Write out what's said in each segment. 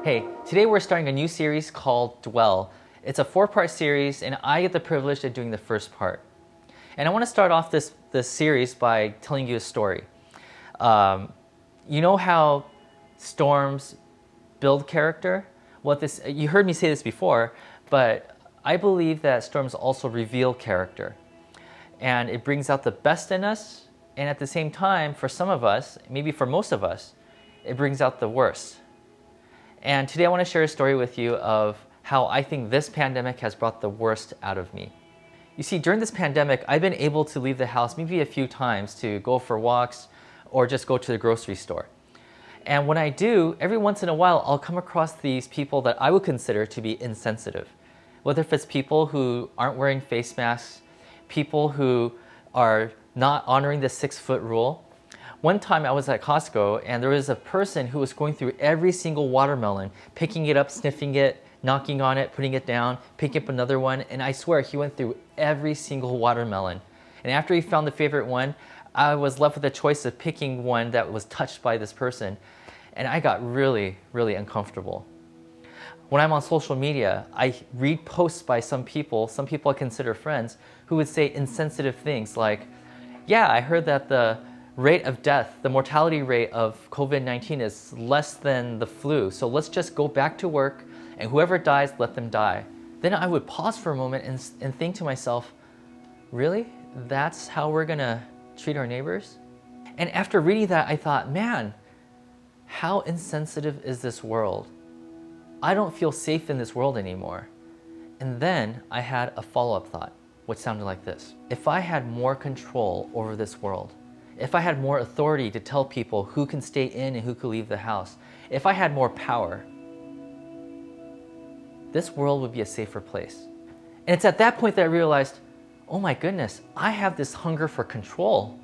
Hey, today we're starting a new series called Dwell. It's a 4-part series and I get the privilege of doing the first part. And I want to start off this series by telling you a story. You know how storms build character? You heard me say this before, but I believe that storms also reveal character. And it brings out the best in us, and at the same time, for some of us, maybe for most of us, it brings out the worst. And today I want to share a story with you of how I think this pandemic has brought the worst out of me. You see, during this pandemic, I've been able to leave the house maybe a few times to go for walks or just go to the grocery store. And when I do, every once in a while, I'll come across these people that I would consider to be insensitive. Whether if it's people who aren't wearing face masks, people who are not honoring the 6-foot rule. One time I was at Costco and there was a person who was going through every single watermelon, picking it up, sniffing it, knocking on it, putting it down, picking up another one, and I swear he went through every single watermelon. And after he found the favorite one, I was left with a choice of picking one that was touched by this person, and I got really, really uncomfortable. When I'm on social media, I read posts by some people I consider friends, who would say insensitive things like, yeah, I heard that the rate of death, the mortality rate of COVID-19 is less than the flu, so let's just go back to work and whoever dies, let them die. Then I would pause for a moment and think to myself, really? That's how we're gonna treat our neighbors? And after reading that, I thought, man, how insensitive is this world? I don't feel safe in this world anymore. And then I had a follow-up thought, which sounded like this. If I had more control over this world, if I had more authority to tell people who can stay in and who can leave the house, if I had more power, this world would be a safer place. And it's at that point that I realized, oh my goodness, I have this hunger for control.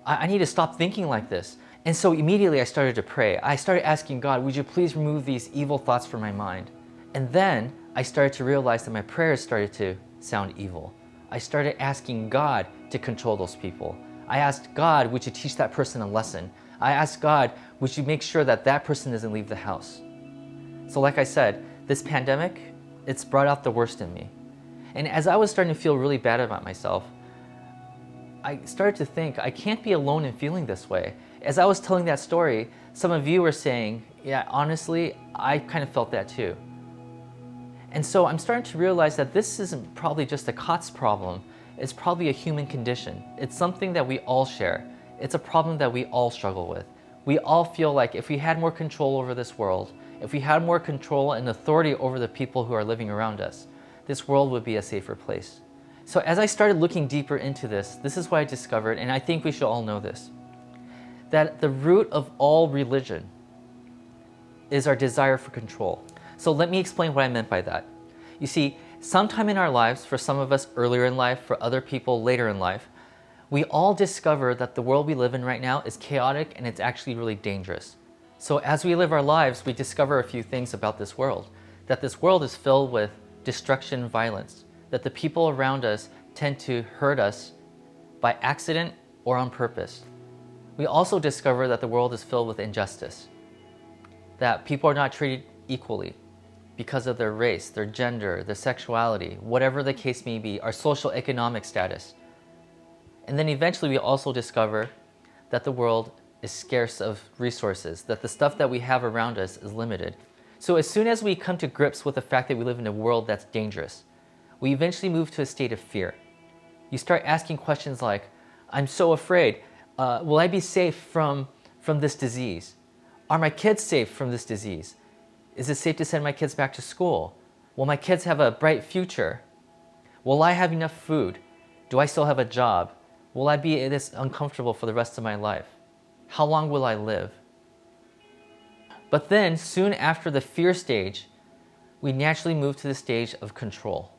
I need to stop thinking like this. And so immediately I started to pray. I started asking God, would you please remove these evil thoughts from my mind? And then I started to realize that my prayers started to sound evil. I started asking God to control those people. I asked God, would you teach that person a lesson? I asked God, would you make sure that that person doesn't leave the house? So like I said, this pandemic, it's brought out the worst in me. And as I was starting to feel really bad about myself, I started to think, I can't be alone in feeling this way. As I was telling that story, some of you were saying, yeah, honestly, I kind of felt that too. And so I'm starting to realize that this isn't probably just a COTS problem. It's probably a human condition. It's something that we all share. It's a problem that we all struggle with. We all feel like if we had more control over this world, if we had more control and authority over the people who are living around us, this world would be a safer place. So as I started looking deeper into this is what I discovered, and I think we should all know this, that the root of all religion is our desire for control. So let me explain what I meant by that. You see, sometime in our lives, for some of us earlier in life, for other people later in life, we all discover that the world we live in right now is chaotic and it's actually really dangerous. So as we live our lives, we discover a few things about this world. That this world is filled with destruction and violence. That the people around us tend to hurt us by accident or on purpose. We also discover that the world is filled with injustice. That people are not treated equally because of their race, their gender, their sexuality, whatever the case may be, our social economic status. And then eventually we also discover that the world is scarce of resources, that the stuff that we have around us is limited. So as soon as we come to grips with the fact that we live in a world that's dangerous, we eventually move to a state of fear. You start asking questions like, I'm so afraid, will I be safe from this disease? Are my kids safe from this disease? Is it safe to send my kids back to school? Will my kids have a bright future? Will I have enough food? Do I still have a job? Will I be this uncomfortable for the rest of my life? How long will I live? But then, soon after the fear stage, we naturally move to the stage of control.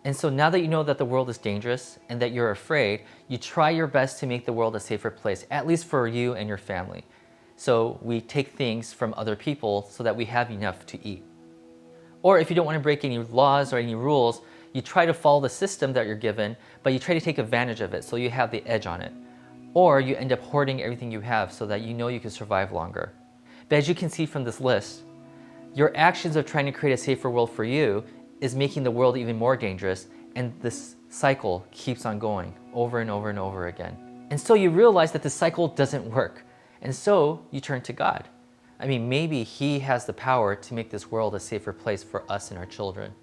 And so now that you know that the world is dangerous and that you're afraid, you try your best to make the world a safer place, at least for you and your family. So we take things from other people so that we have enough to eat. Or if you don't want to break any laws or any rules, you try to follow the system that you're given, but you try to take advantage of it so you have the edge on it. Or you end up hoarding everything you have so that you know you can survive longer. But as you can see from this list, Your actions of trying to create a safer world for you is making the world even more dangerous, and this cycle keeps on going over and over and over again. And so you realize that the cycle doesn't work, and so you turn to God. I mean, maybe He has the power to make this world a safer place for us and our children.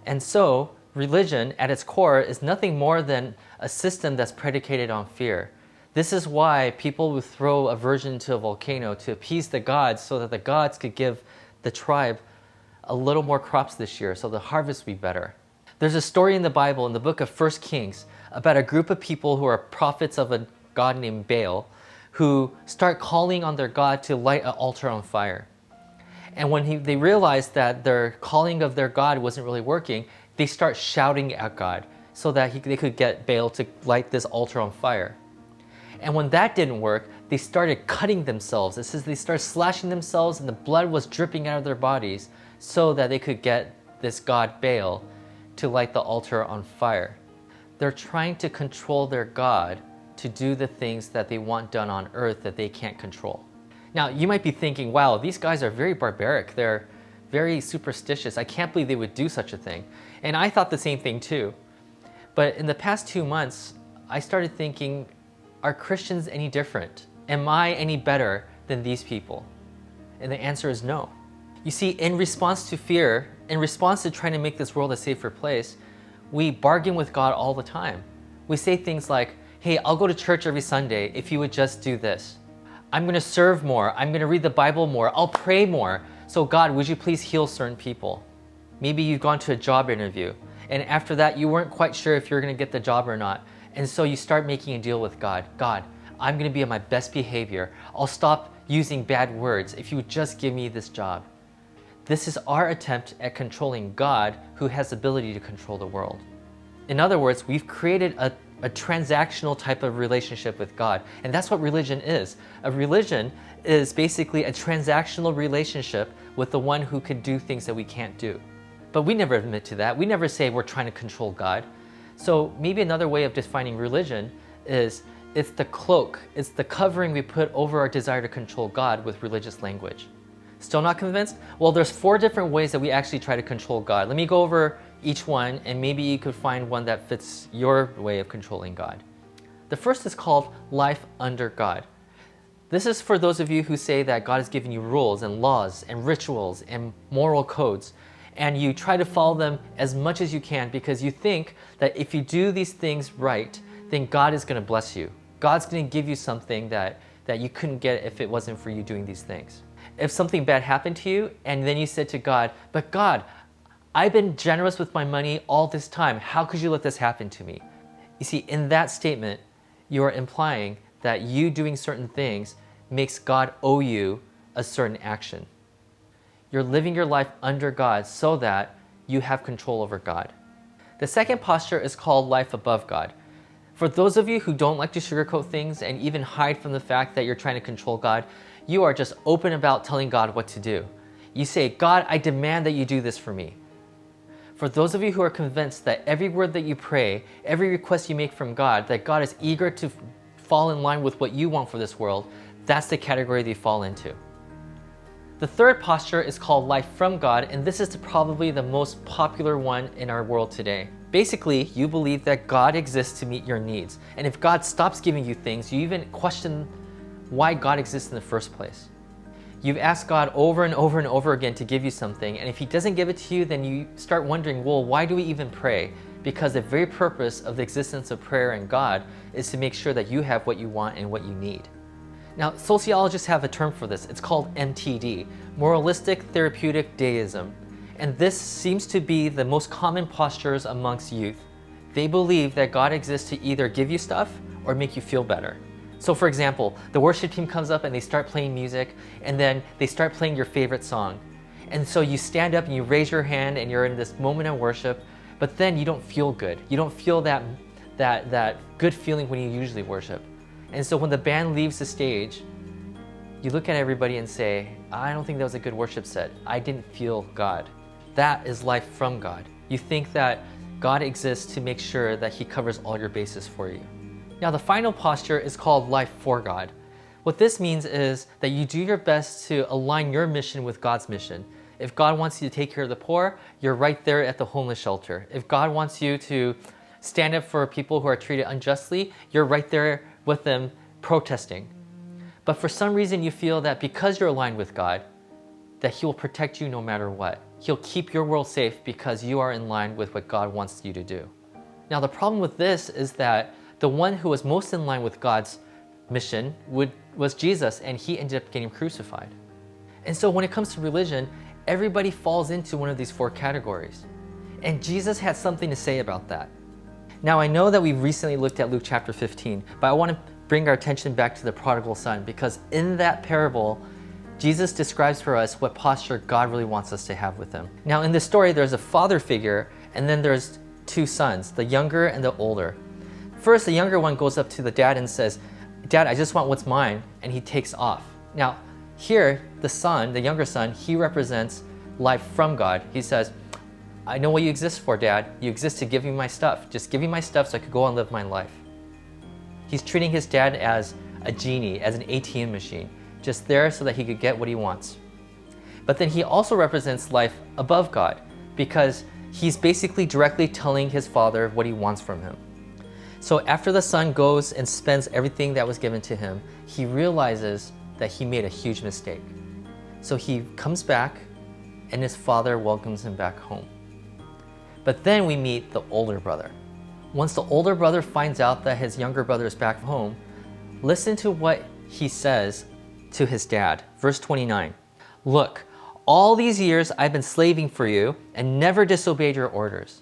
And so religion at its core is nothing more than a system that's predicated on fear. This is why people would throw a virgin into a volcano to appease the gods, so that the gods could give the tribe a little more crops this year, so the harvest would be better. There's a story in the Bible, in the book of 1 Kings, about a group of people who are prophets of a god named Baal, who start calling on their god to light an altar on fire. And when they realized that their calling of their god wasn't really working, they start shouting at God so that they could get Baal to light this altar on fire. And when that didn't work, they started cutting themselves. It says they started slashing themselves and the blood was dripping out of their bodies so that they could get this god Baal to light the altar on fire. They're trying to control their god to do the things that they want done on earth that they can't control. Now, you might be thinking, wow, these guys are very barbaric. They're very superstitious. I can't believe they would do such a thing. And I thought the same thing too. But in the past 2 months, I started thinking, are Christians any different? Am I any better than these people? And the answer is no. You see, in response to fear, in response to trying to make this world a safer place, we bargain with God all the time. We say things like, hey, I'll go to church every Sunday if you would just do this. I'm going to serve more. I'm going to read the Bible more. I'll pray more. So God, would you please heal certain people? Maybe you've gone to a job interview, and after that you weren't quite sure if you're going to get the job or not. And so you start making a deal with God. God, I'm going to be on my best behavior. I'll stop using bad words if you would just give me this job. This is our attempt at controlling God, who has the ability to control the world. In other words, we've created a transactional type of relationship with God. And that's what religion is. A religion is basically a transactional relationship with the one who can do things that we can't do. But we never admit to that. We never say we're trying to control God. So maybe another way of defining religion is it's the cloak, it's the covering we put over our desire to control God with religious language. Still not convinced? Well, there's 4 different ways that we actually try to control God. Let me go over each one, and maybe you could find one that fits your way of controlling God. The first is called life under God. This is for those of you who say that God has given you rules and laws and rituals and moral codes, and you try to follow them as much as you can because you think that if you do these things right, then God is going to bless you. God's going to give you something that you couldn't get if it wasn't for you doing these things. If something bad happened to you and then you said to God, but God, I've been generous with my money all this time. How could you let this happen to me? You see, in that statement, you are implying that you doing certain things makes God owe you a certain action. You're living your life under God so that you have control over God. The second posture is called life above God. For those of you who don't like to sugarcoat things and even hide from the fact that you're trying to control God, you are just open about telling God what to do. You say, God, I demand that you do this for me. For those of you who are convinced that every word that you pray, every request you make from God, that God is eager to fall in line with what you want for this world, that's the category they fall into. The third posture is called life from God, and this is probably the most popular one in our world today. Basically, you believe that God exists to meet your needs, and if God stops giving you things, you even question why God exists in the first place. You've asked God over and over and over again to give you something, and if He doesn't give it to you, then you start wondering, well, why do we even pray? Because the very purpose of the existence of prayer and God is to make sure that you have what you want and what you need. Now, sociologists have a term for this. It's called MTD, Moralistic Therapeutic Deism. And this seems to be the most common postures amongst youth. They believe that God exists to either give you stuff or make you feel better. So for example, the worship team comes up and they start playing music, and then they start playing your favorite song. And so you stand up and you raise your hand and you're in this moment of worship, but then you don't feel good. You don't feel that good feeling when you usually worship. And so when the band leaves the stage, you look at everybody and say, I don't think that was a good worship set. I didn't feel God. That is life from God. You think that God exists to make sure that He covers all your bases for you. Now, the final posture is called life for God. What this means is that you do your best to align your mission with God's mission. If God wants you to take care of the poor, you're right there at the homeless shelter. If God wants you to stand up for people who are treated unjustly, you're right there with them protesting. But for some reason you feel that because you're aligned with God, that He will protect you no matter what. He'll keep your world safe because you are in line with what God wants you to do. Now the problem with this is that the one who was most in line with God's mission was Jesus, and He ended up getting crucified. And so when it comes to religion, everybody falls into one of these four categories. And Jesus had something to say about that. Now I know that we recently looked at Luke chapter 15, but I want to bring our attention back to the prodigal son, because in that parable, Jesus describes for us what posture God really wants us to have with Him. Now in this story, there's a father figure, and then there's two sons, the younger and the older. First, the younger one goes up to the dad and says, "Dad, I just want what's mine," and he takes off. Now here, the son, the younger son, he represents life from God. He says, "I know what you exist for, Dad. You exist to give me my stuff. Just give me my stuff so I could go and live my life." He's treating his dad as a genie, as an ATM machine, just there so that he could get what he wants. But then he also represents life above God, because he's basically directly telling his father what he wants from him. So after the son goes and spends everything that was given to him, he realizes that he made a huge mistake. So he comes back, and his father welcomes him back home. But then we meet the older brother. Once the older brother finds out that his younger brother is back home, listen to what he says to his dad. Verse 29. "Look, all these years I've been slaving for you and never disobeyed your orders."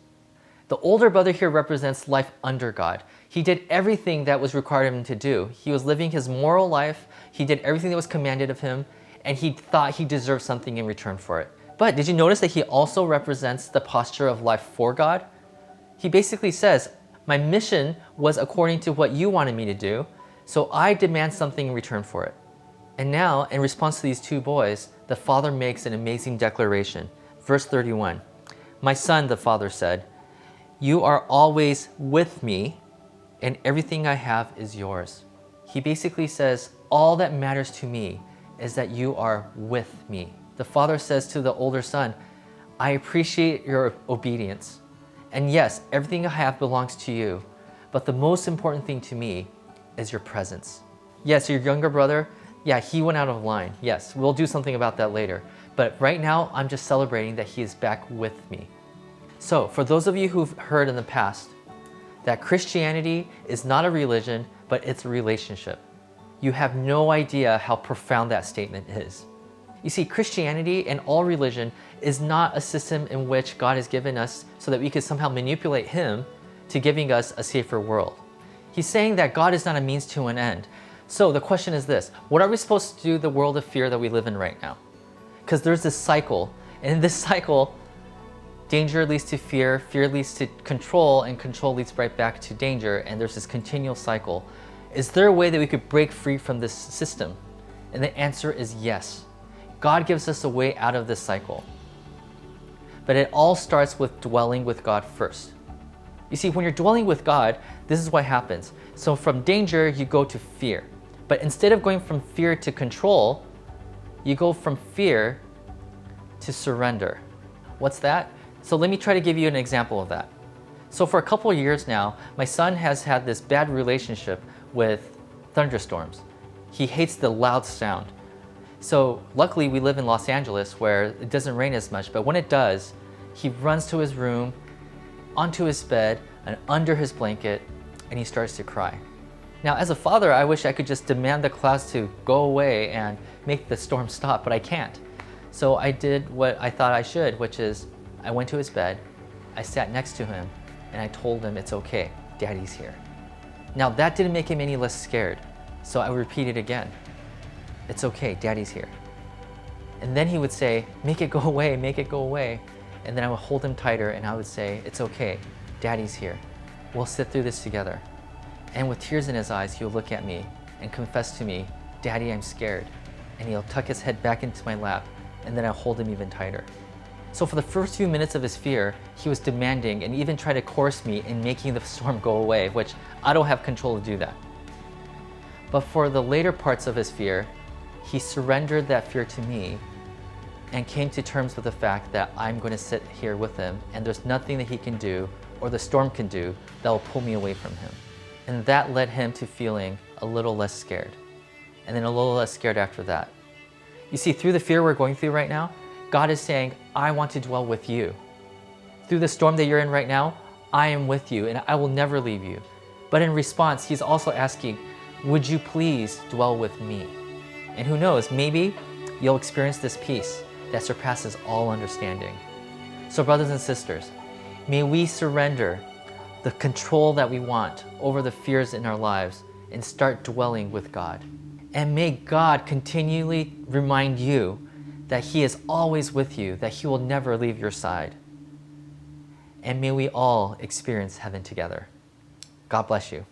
The older brother here represents life under God. He did everything that was required of him to do. He was living his moral life. He did everything that was commanded of him, and he thought he deserved something in return for it. But did you notice that he also represents the posture of life for God? He basically says, "My mission was according to what you wanted me to do, so I demand something in return for it." And now, in response to these two boys, the father makes an amazing declaration. Verse 31, "My son," the father said, "you are always with me, and everything I have is yours." He basically says, all that matters to me is that you are with me. The father says to the older son, "I appreciate your obedience. And yes, everything I have belongs to you, but the most important thing to me is your presence." Yes, your younger brother, yeah, he went out of line. Yes, we'll do something about that later. But right now, I'm just celebrating that he is back with me. So, for those of you who've heard in the past that Christianity is not a religion, but it's a relationship, you have no idea how profound that statement is. You see, Christianity and all religion is not a system in which God has given us so that we could somehow manipulate Him to giving us a safer world. He's saying that God is not a means to an end. So the question is this: what are we supposed to do in the world of fear that we live in right now? Because there's this cycle, and in this cycle, danger leads to fear, fear leads to control, and control leads right back to danger, and there's this continual cycle. Is there a way that we could break free from this system? And the answer is yes. God gives us a way out of this cycle. But it all starts with dwelling with God first. You see, when you're dwelling with God, this is what happens. So from danger, you go to fear. But instead of going from fear to control, you go from fear to surrender. What's that? So let me try to give you an example of that. So for a couple of years now, my son has had this bad relationship with thunderstorms. He hates the loud sound. So luckily we live in Los Angeles where it doesn't rain as much, but when it does, he runs to his room, onto his bed, and under his blanket, and he starts to cry. Now as a father, I wish I could just demand the clouds to go away and make the storm stop, but I can't. So I did what I thought I should, which is I went to his bed, I sat next to him, and I told him, "It's okay, Daddy's here." Now that didn't make him any less scared, so I would repeat it again. "It's okay, Daddy's here." And then he would say, "Make it go away, make it go away." And then I would hold him tighter and I would say, "It's okay, Daddy's here. We'll sit through this together." And with tears in his eyes, he'll look at me and confess to me, "Daddy, I'm scared." And he'll tuck his head back into my lap, and then I'll hold him even tighter. So for the first few minutes of his fear, he was demanding and even tried to coerce me in making the storm go away, which I don't have control to do that. But for the later parts of his fear, he surrendered that fear to me, and came to terms with the fact that I'm going to sit here with him and there's nothing that he can do or the storm can do that will pull me away from him. And that led him to feeling a little less scared, and then a little less scared after that. You see, through the fear we're going through right now, God is saying, I want to dwell with you. Through the storm that you're in right now, I am with you and I will never leave you. But in response, he's also asking, would you please dwell with me? And who knows, maybe you'll experience this peace that surpasses all understanding. So brothers and sisters, may we surrender the control that we want over the fears in our lives and start dwelling with God. And may God continually remind you that he is always with you, that he will never leave your side. And may we all experience heaven together. God bless you.